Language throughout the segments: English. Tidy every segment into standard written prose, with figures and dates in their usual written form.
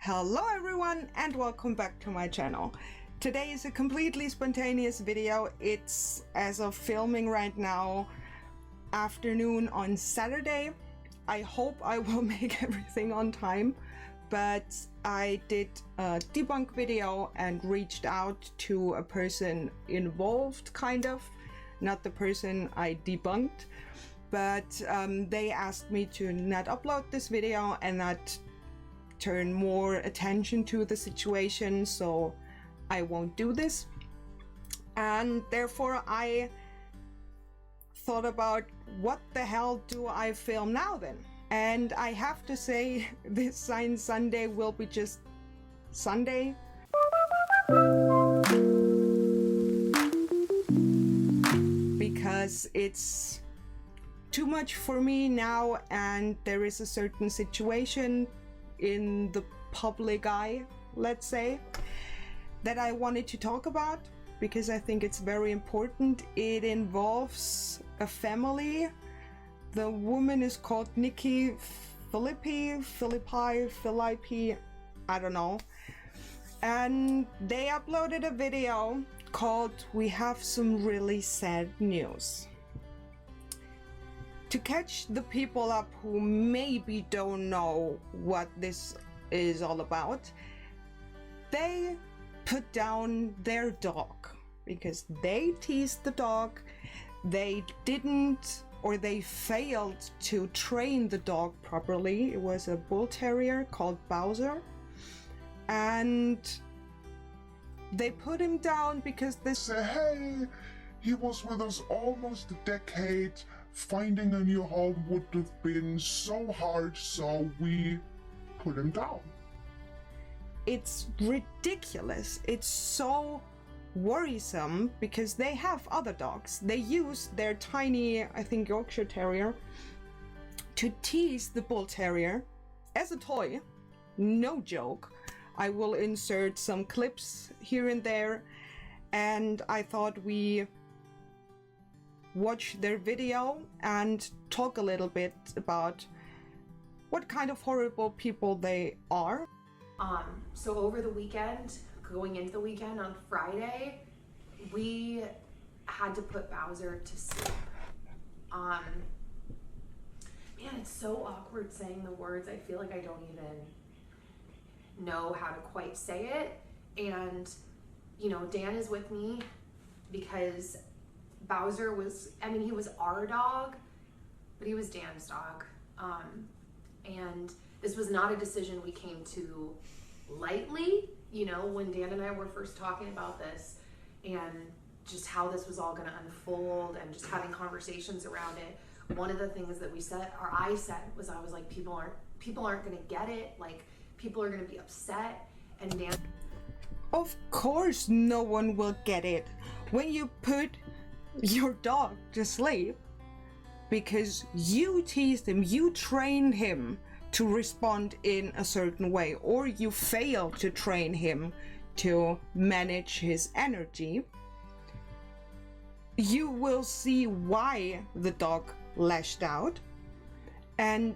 Hello everyone and welcome back to my channel. Today is a completely spontaneous video. It's, as of filming right now, afternoon on Saturday. I hope I will make everything on time, but I did a debunk video and reached out to a person involved, kind of, not the person I debunked, but they asked me to not upload this video and not turn more attention to the situation, so I won't do this. And therefore I thought about, what the hell do I film now then? And I have to say, this Science Sunday will be just Sunday. Because it's too much for me now, and there is a certain situation in the public eye, let's say, that I wanted to talk about because I think it's very important. It involves a family. The woman is called Nikki Phillippi, I don't know. And they uploaded a video called "We Have Some Really Sad News." To catch the people up who maybe don't know what this is all about, they put down their dog because they teased the dog. They didn't, or they failed to train the dog properly. It was a bull terrier called Bowser, and they put him down because they say, hey, he was with us almost a decade. Finding a new home would have been so hard, so we put him down. It's ridiculous. It's so worrisome because they have other dogs. They use their tiny, I think, Yorkshire Terrier to tease the Bull Terrier as a toy. No joke. I will insert some clips here and there, and I thought we watch their video and talk a little bit about what kind of horrible people they are. So over the weekend, going into the weekend on Friday, we had to put Bowser to sleep. Man, it's so awkward saying the words. I feel like I don't even know how to quite say it. And, you know, Dan is with me because Bowser was, he was our dog, but he was Dan's dog. And this was not a decision we came to lightly, you know, when Dan and I were first talking about this and just how this was all going to unfold and just having conversations around it. One of the things that we said, or I said, was I was like, people aren't going to get it. Like, people are going to be upset. And Dan, of course no one will get it when you put your dog to sleep because you teased him, you trained him to respond in a certain way, or you fail to train him to manage his energy. You will see why the dog lashed out, and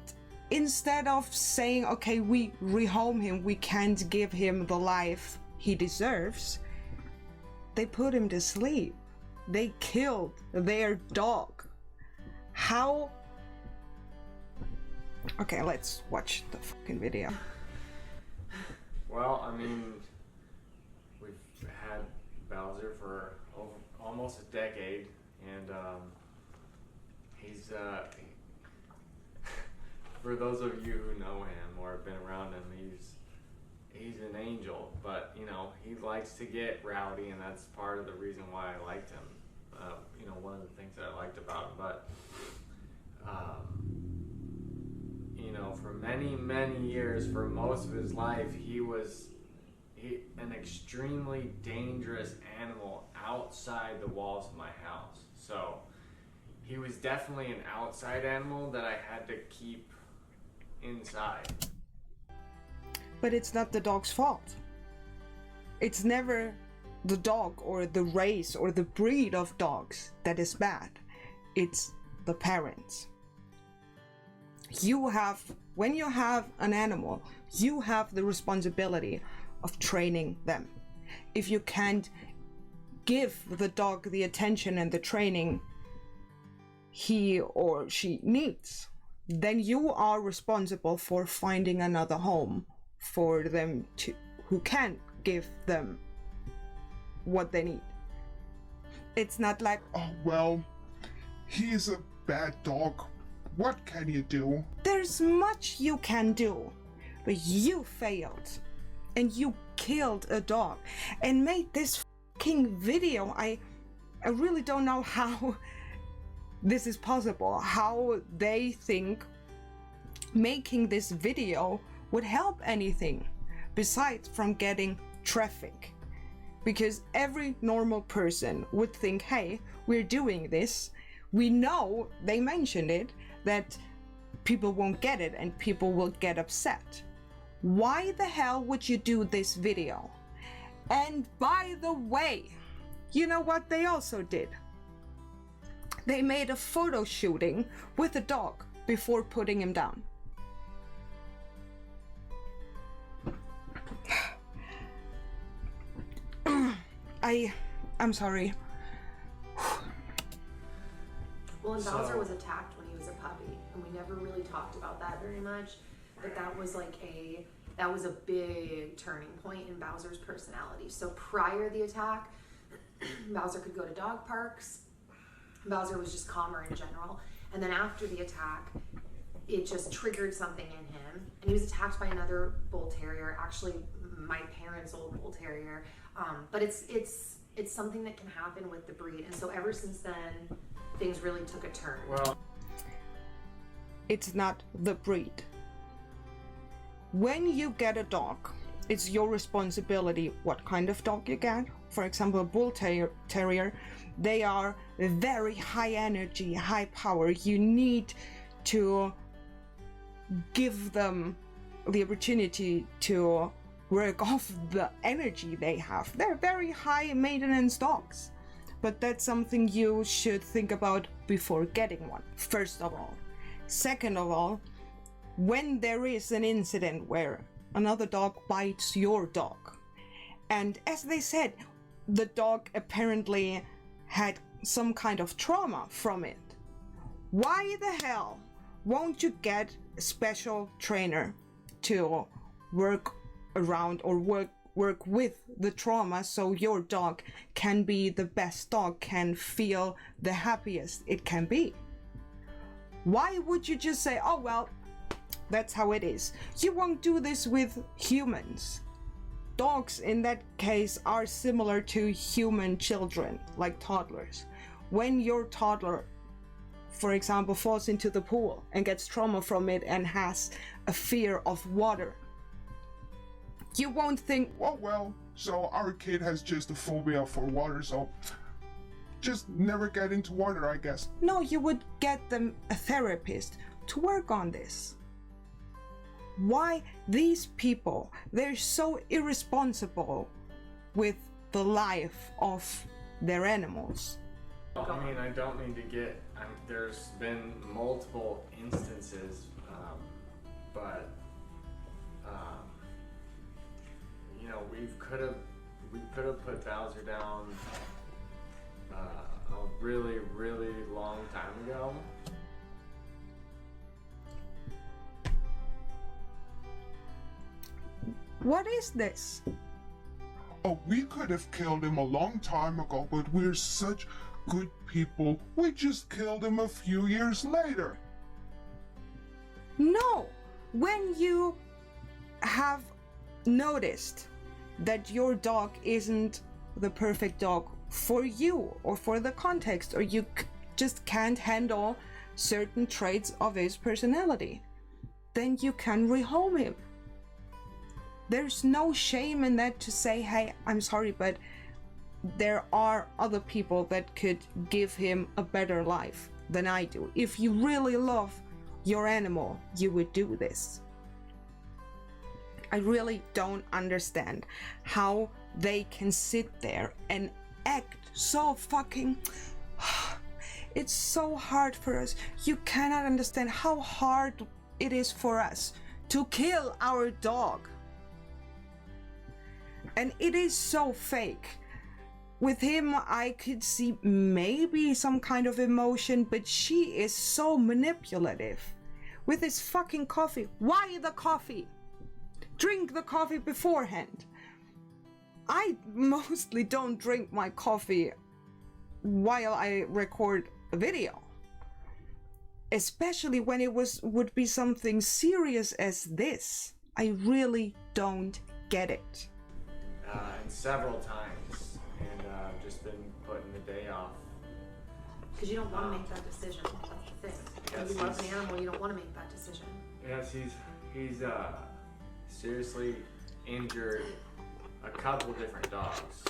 instead of saying, okay, we rehome him, we can't give him the life he deserves, they put him to sleep. They killed their dog. How? Okay, let's watch the fucking video. Well, we've had Bowser for almost a decade, and he's for those of you who know him or have been around him, he's an angel, but you know, he likes to get rowdy, and that's part of the reason why I liked him. You know, one of the things that I liked about him, but you know, for many years, for most of his life, he was an extremely dangerous animal outside the walls of my house. So he was definitely an outside animal that I had to keep inside. But it's not the dog's fault. It's never the dog or the race or the breed of dogs that is bad. It's the parents. You have when you have an animal, you have the responsibility of training them. If you can't give the dog the attention and the training he or she needs, then you are responsible for finding another home for them to who can give them what they need. It's not like, Oh, well, he's a bad dog. What can you do? there's much you can do, but you failed and you killed a dog and made this fucking video. I really don't know how this is possible, how they think making this video would help anything besides from getting traffic. Because every normal person would think, hey, we're doing this. We know, they mentioned it, that people won't get it and people will get upset. Why the hell would you do this video? And by the way, you know what they also did? They made a photo shooting with the dog before putting him down. I'm sorry. Well, and So- Bowser was attacked when he was a puppy, and we never really talked about that very much. But that was a big turning point in Bowser's personality. So prior to the attack, Bowser could go to dog parks. Bowser was just calmer in general. And then after the attack, it just triggered something in him. And he was attacked by another bull terrier, actually my parents' old bull terrier. But it's something that can happen with the breed. And so ever since then, things really took a turn. Well, It's not the breed. When you get a dog, it's your responsibility what kind of dog you get. For example, a bull terrier, they are very high energy, high power. You need to give them the opportunity to work off the energy they have. They're very high maintenance dogs. But that's something you should think about before getting one, first of all. Second of all, when there is an incident where another dog bites your dog, and as they said, the dog apparently had some kind of trauma from it, why the hell won't you get a special trainer to work around or work with the trauma so your dog can be the best dog, can feel the happiest it can be? Why would you just say, oh well, that's how it is? You won't do this with humans. Dogs in that case are similar to human children, like toddlers. When your toddler, for example, falls into the pool and gets trauma from it and has a fear of water, you won't think, Oh, well, so our kid has just a phobia for water, so just never get into water, I guess. no, you would get them a therapist to work on this. Why these people, they're so irresponsible with the life of their animals. I mean, I don't need to get. There's been multiple instances, but you know, we could have put Bowser down a really, really long time ago. What is this? Oh, we could have killed him a long time ago, but we're such good people. We just killed him a few years later. No! When you have noticed that your dog isn't the perfect dog for you or for the context, or you just can't handle certain traits of his personality, then you can rehome him. There's no shame in that to say, hey, I'm sorry, but there are other people that could give him a better life than I do. If you really love your animal, you would do this. I really don't understand how they can sit there and act so fucking... It's so hard for us. You cannot understand how hard it is for us to kill our dog. And it is so fake. With him, I could see maybe some kind of emotion, but she is so manipulative. With his fucking coffee. Why the coffee? Drink the coffee beforehand. I mostly don't drink my coffee while I record a video. Especially when it would be something serious as this. I really don't get it. And several times, and I've just been putting the day off. Because you don't want to make that decision. That's the thing. When you love an animal, you don't want to make that decision. Yes, he's seriously injured a couple different dogs,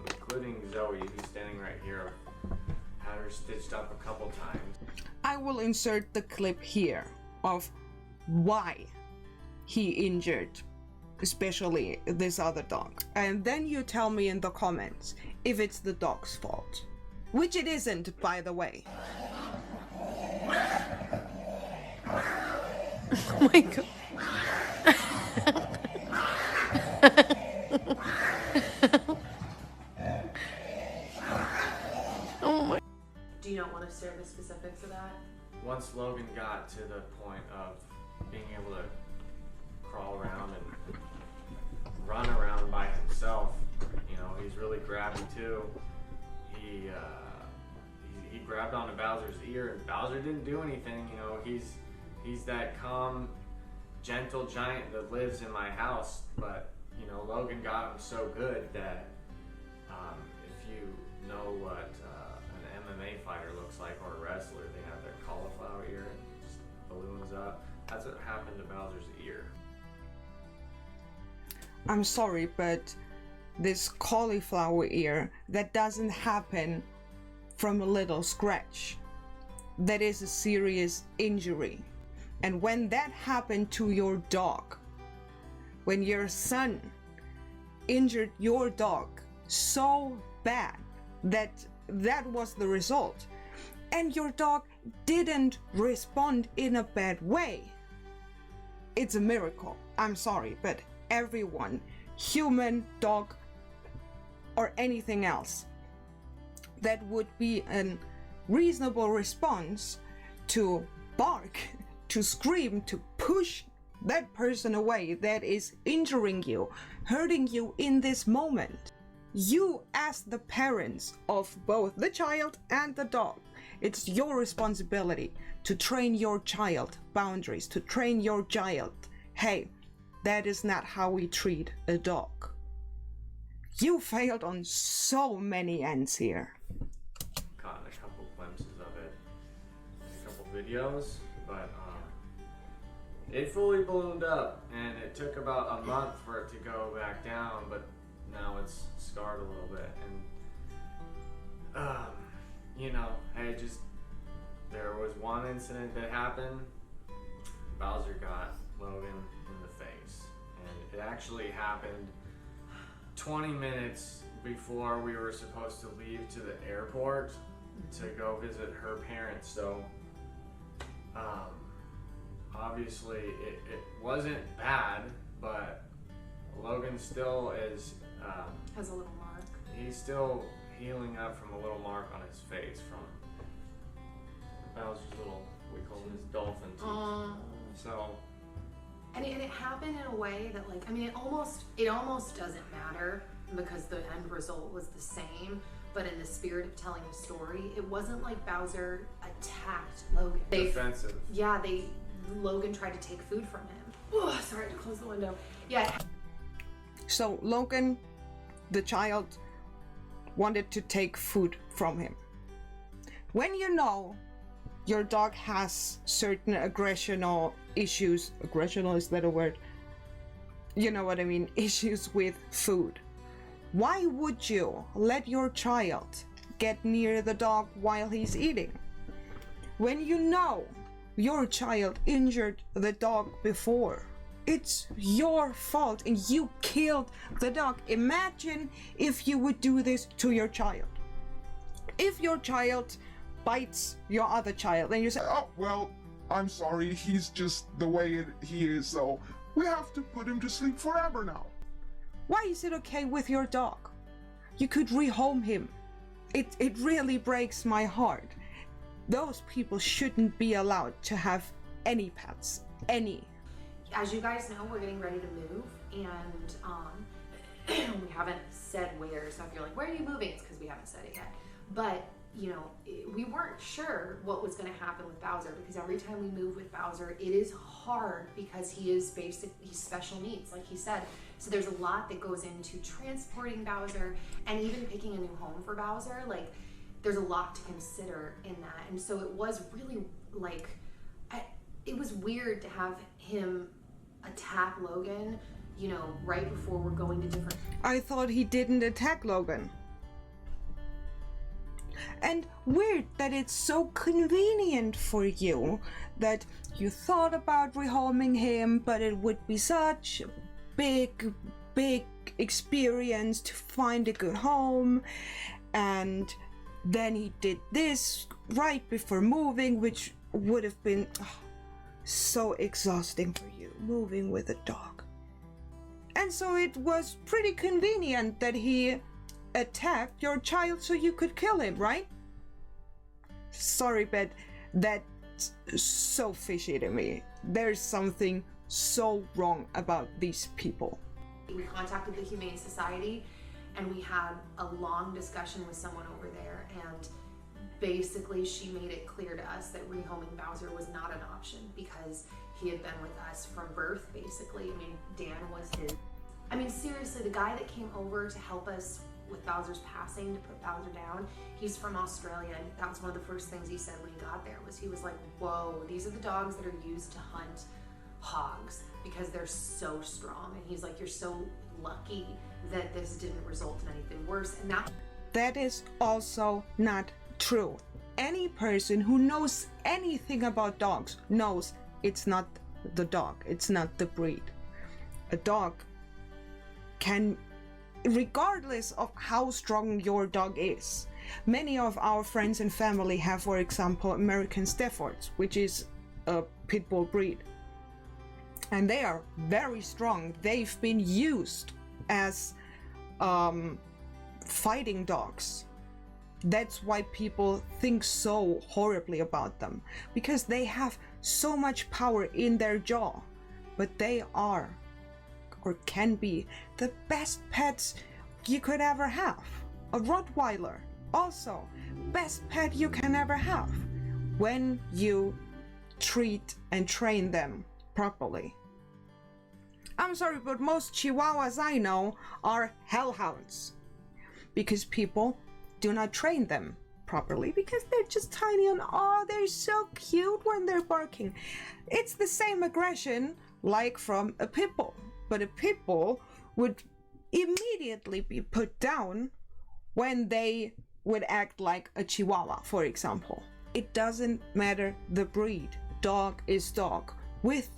including Zoe, who's standing right here. Had her stitched up a couple times. I will insert the clip here of why he injured especially this other dog, and then you tell me in the comments if it's the dog's fault, which it isn't, by the way. Oh my god. Oh my. Do you not want to share the specifics of that? Once Logan got to the point of being able to crawl around and run around by himself, you know, he's really grabby too. He grabbed onto Bowser's ear, and Bowser didn't do anything. You know, he's that calm, gentle giant that lives in my house. But you know, Logan got him so good that if you know what an MMA fighter looks like, or a wrestler, they have their cauliflower ear and just balloons up. That's what happened to Bowser's ear. I'm sorry, but this cauliflower ear, that doesn't happen from a little scratch. That is a serious injury. And when that happened to your dog, when your son injured your dog so bad that that was the result, and your dog didn't respond in a bad way, it's a miracle. I'm sorry, but everyone, human, dog, or anything else, that would be a reasonable response to bark, to scream, to push that person away that is injuring you, hurting you in this moment. You, as the parents of both the child and the dog, it's your responsibility to train your child boundaries, to train your child, hey, that is not how we treat a dog. You failed on so many ends here. Caught a couple glimpses of it, a couple videos, but it fully ballooned up, and it took about a month for it to go back down, but now it's scarred a little bit. And you know, hey, just there was one incident that happened. Bowser got Logan in the face, and it actually happened 20 minutes before we were supposed to leave to the airport to go visit her parents. So obviously it wasn't bad, but Logan still is Has a little mark. he's still healing up from a little mark on his face from Bowser's little, we call him his dolphin teeth. So And it happened in a way that, like, I mean, it almost doesn't matter because the end result was the same. But in the spirit of telling the story, it wasn't like Bowser attacked Logan. defensive. Yeah, Logan tried to take food from him. Oh, sorry to close the window. Yeah. So Logan, the child, wanted to take food from him. When you know your dog has certain aggressional issues, aggressional, is that a word? You know what I mean, issues with food. Why would you let your child get near the dog while he's eating? When you know your child injured the dog before, it's your fault and you killed the dog. Imagine if you would do this to your child. If your child bites your other child and you say, Oh, well, I'm sorry, he's just the way he is, so we have to put him to sleep forever now. Why is it okay with your dog? You could rehome him. It really breaks my heart. Those people shouldn't be allowed to have any pets, any. As you guys know, we're getting ready to move, and we haven't said where, so if you're like, where are you moving? It's because we haven't said it yet. But, you know, we weren't sure what was going to happen with Bowser, because every time we move with Bowser, it is hard because he's special needs, like he said. So there's a lot that goes into transporting Bowser and even picking a new home for Bowser. Like, there's a lot to consider in that. And so it was really, like, it was weird to have him attack Logan, you know, right before we're going to different... I thought he didn't attack Logan. And weird that it's so convenient for you that you thought about rehoming him, but it would be such a big experience to find a good home. And then he did this right before moving, which would have been so exhausting for you, moving with a dog. And so it was pretty convenient that he attacked your child so you could kill him, right? Sorry, but that's so fishy to me. There's something so wrong about these people. We contacted the Humane Society and we had a long discussion with someone over there, and basically she made it clear to us that rehoming Bowser was not an option because he had been with us from birth, basically. I mean, Dan was his... I mean, seriously, the guy that came over to help us with Bowser's passing, to put Bowser down, he's from Australia, and that's one of the first things he said when he got there, was he was like, whoa, these are the dogs that are used to hunt hogs because they're so strong. And he's like, you're so lucky that this didn't result in anything worse. And that is also not true. Any person who knows anything about dogs knows it's not the dog, it's not the breed. A dog can, regardless of how strong your dog is, many of our friends and family have, for example, American Staffords, which is a pit bull breed. And they are very strong. They've been used as fighting dogs. That's why people think so horribly about them, because they have so much power in their jaw. But they are, or can be, the best pets you could ever have. A Rottweiler, also, best pet you can ever have when you treat and train them properly. I'm sorry, but most Chihuahuas I know are hellhounds because people do not train them properly because they're just tiny and oh, they're so cute when they're barking. It's the same aggression like from a pit bull, but a pit bull would immediately be put down when they would act like a Chihuahua, for example. It doesn't matter the breed. Dog is dog with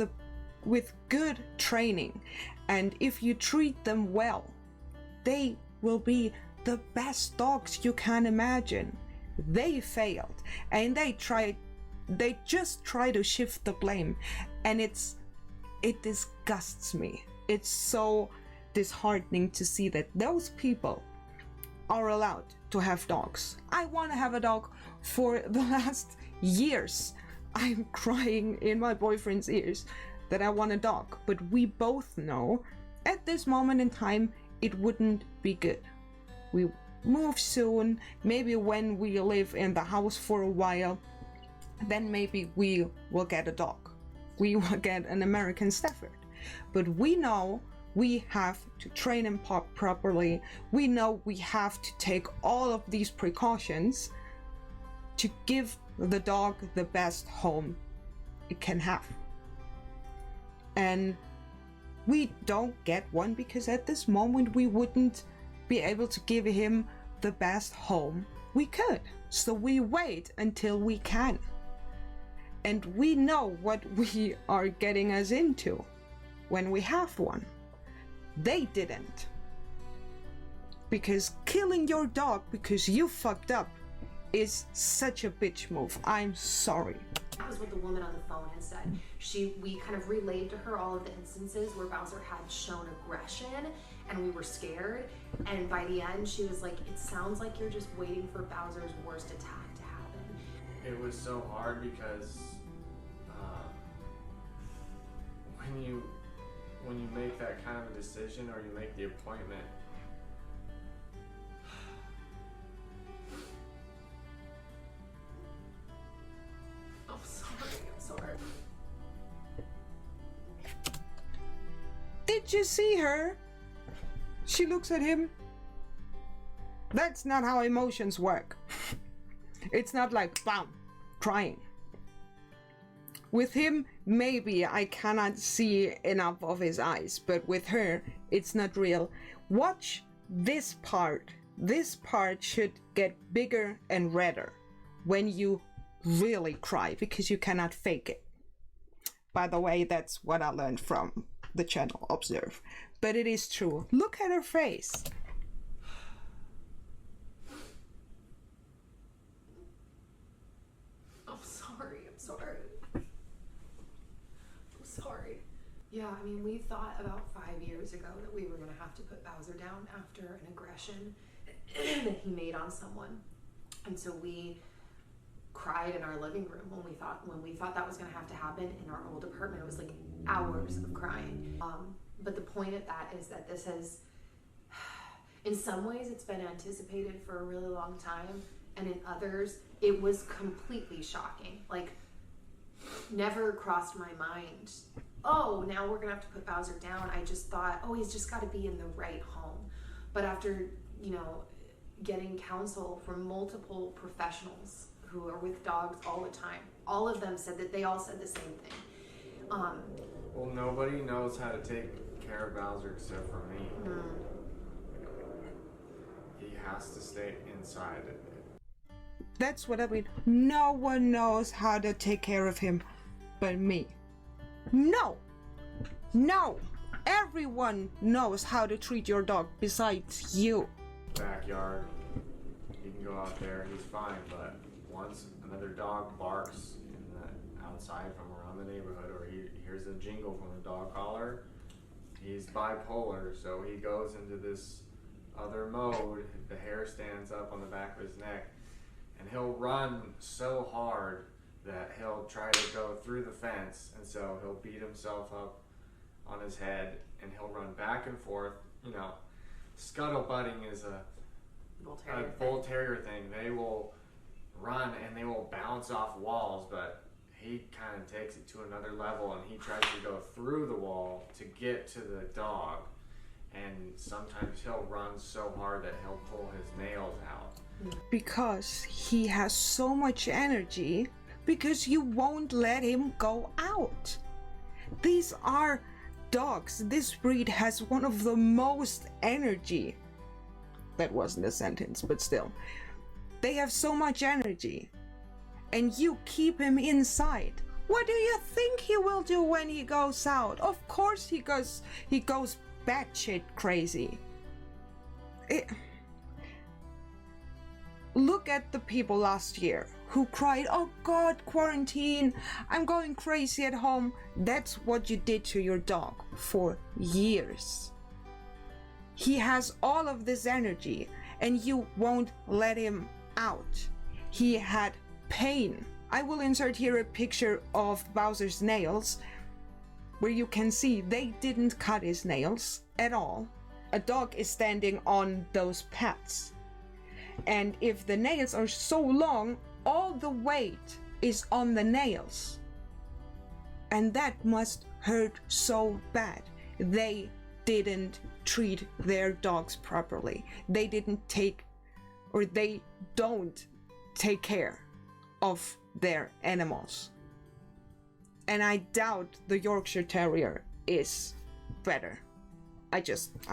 good training, and if you treat them well, they will be the best dogs you can imagine. They failed and they just try to shift the blame, and it disgusts me. It's so disheartening to see that those people are allowed to have dogs. I want to have a dog for the last years. I'm crying in my boyfriend's ears that I want a dog, but we both know at this moment in time it wouldn't be good. We move soon, maybe when we live in the house for a while, then maybe we will get a dog. We will get an American Stafford. But we know we have to train him properly. We know we have to take all of these precautions to give the dog the best home it can have. And we don't get one because at this moment we wouldn't be able to give him the best home we could. So we wait until we can. And we know what we are getting us into when we have one. They didn't. Because killing your dog because you fucked up is such a bitch move. I'm sorry. That was what the woman on the phone had said. We kind of relayed to her all of the instances where Bowser had shown aggression and we were scared. And by the end, she was like, it sounds like you're just waiting for Bowser's worst attack to happen. It was so hard because when you make that kind of a decision or you make the appointment, I'm sorry. Did you see her? She looks at him. That's not how emotions work. It's not like, bam, crying. With him, maybe I cannot see enough of his eyes, but with her, it's not real. Watch this part. This part should get bigger and redder when you really cry, because you cannot fake it. By the way, that's what I learned from the channel Observe. But it is true. Look at her face. I'm sorry. Yeah, I mean, we thought about 5 years ago that we were going to have to put Bowser down after an aggression that he made on someone. And so we cried in our living room when we thought that was going to have to happen in our old apartment. It was like hours of crying. But the point of that is that this has, in some ways, it's been anticipated for a really long time, and in others, it was completely shocking. Like, never crossed my mind, oh, now we're gonna have to put Bowser down. I just thought, oh, he's just got to be in the right home. But after, getting counsel from multiple professionals who are with dogs all the time, all of them said that they all said the same thing. Well, nobody knows how to take care of Bowser except for me. He has to stay inside. That's what I mean. No one knows how to take care of him but me. No! Everyone knows how to treat your dog besides you. Backyard, he can go out there, he's fine, but once another dog barks outside from around the neighborhood, or he hears a jingle from a dog collar, he's bipolar, so he goes into this other mode. The hair stands up on the back of his neck, and he'll run so hard that he'll try to go through the fence, and so he'll beat himself up on his head, and he'll run back and forth. Scuttlebutting is a bull terrier thing. They will run and they will bounce off walls, but he kind of takes it to another level, and he tries to go through the wall to get to the dog, and sometimes he'll run so hard that he'll pull his nails out. Because he has so much energy, because you won't let him go out. These are dogs. This breed has one of the most energy. That wasn't a sentence, but still. They have so much energy. And you keep him inside. What do you think he will do when he goes out? Of course he goes batshit crazy. Look at the people last year who cried, oh God, quarantine, I'm going crazy at home. That's what you did to your dog for years. He has all of this energy and you won't let him out. He had pain. I will insert here a picture of Bowser's nails where you can see they didn't cut his nails at all. A dog is standing on those pads. And if the nails are so long, all the weight is on the nails. And that must hurt so bad. They didn't treat their dogs properly. They don't take care of their animals. And I doubt the Yorkshire Terrier is better. I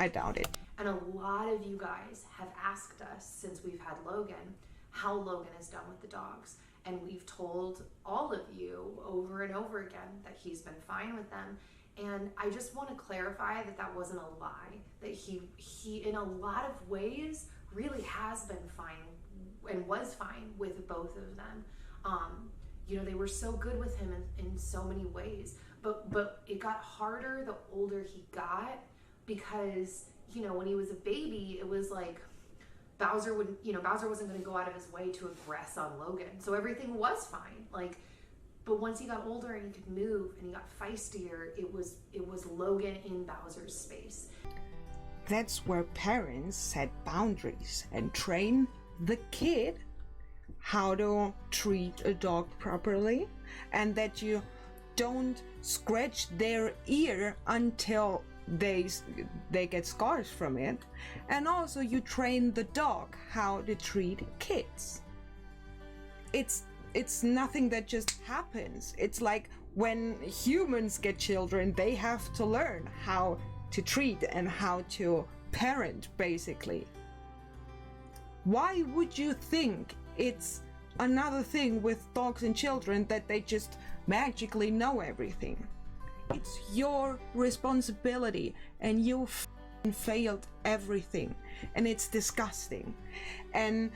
doubt it. And a lot of you guys have asked us since we've had Logan how Logan is done with the dogs. And we've told all of you over and over again that he's been fine with them. And I just want to clarify that that wasn't a lie, that he in a lot of ways really has been fine and was fine with both of them. you know, they were so good with him in so many ways. But it got harder the older he got, because, you know, when he was a baby, it was like Bowser wasn't going to go out of his way to aggress on Logan. So everything was fine. Like, but once he got older and he could move and he got feistier, it was Logan in Bowser's space. That's where parents set boundaries and train the kid how to treat a dog properly, and that you don't scratch their ear until they get scars from it. And also you train the dog how to treat kids. It's nothing that just happens. It's like when humans get children, they have to learn how to treat and how to parent, basically. Why would you think it's another thing with dogs and children that they just magically know everything? It's your responsibility, and you failed everything, and it's disgusting. And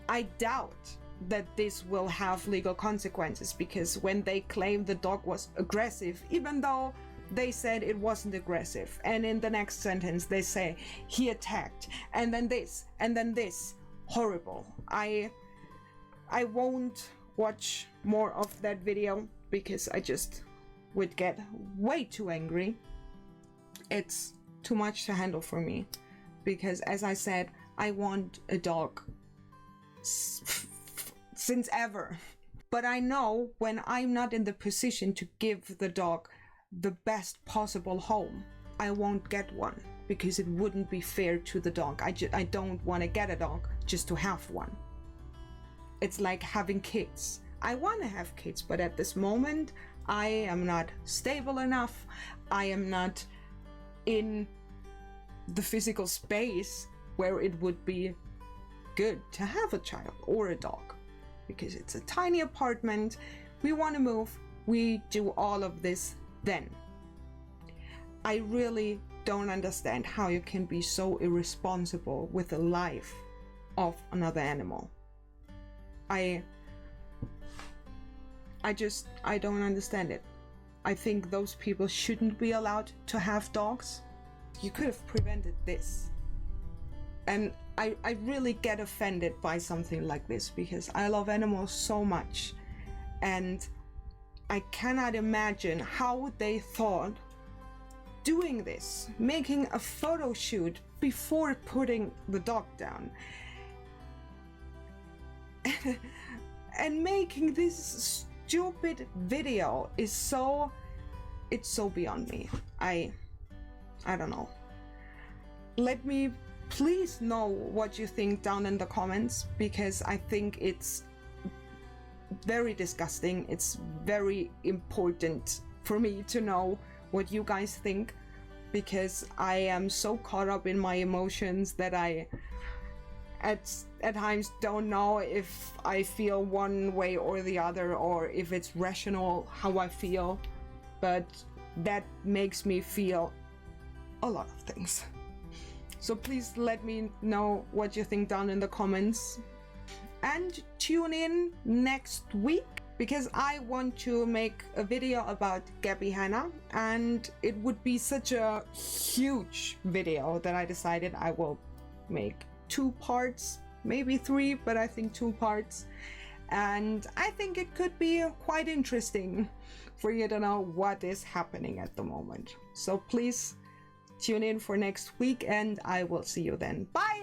I doubt that this will have legal consequences, because when they claim the dog was aggressive, even though they said it wasn't aggressive, and in the next sentence they say he attacked, and then this, and then this, horrible. I won't watch more of that video because I just would get way too angry. It's too much to handle for me, because as I said, I want a dog since ever. But I know when I'm not in the position to give the dog the best possible home, I won't get one, because it wouldn't be fair to the dog. I don't want to get a dog just to have one. It's like having kids. I want to have kids, but at this moment I am not stable enough. I am not in the physical space where it would be good to have a child or a dog, because it's a tiny apartment. We want to move. We do all of this then. I really don't understand how you can be so irresponsible with the life of another animal. I don't understand it. I think those people shouldn't be allowed to have dogs. You could have prevented this. And I really get offended by something like this, because I love animals so much, and I cannot imagine how they thought doing this, making a photo shoot before putting the dog down, and making this stupid video is so beyond me. I don't know. Let me please know what you think down in the comments, because I think it's very disgusting. It's very important for me to know what you guys think, because I am so caught up in my emotions that I at times don't know if I feel one way or the other, or if it's rational how I feel. But that makes me feel a lot of things. So please let me know what you think down in the comments, and tune in next week, because I want to make a video about Gabby Hanna, and it would be such a huge video that I decided I will make 2 parts, maybe 3, but I think 2 parts. And I think it could be quite interesting for you to know what is happening at the moment. So please tune in for next week, and I will see you then. Bye!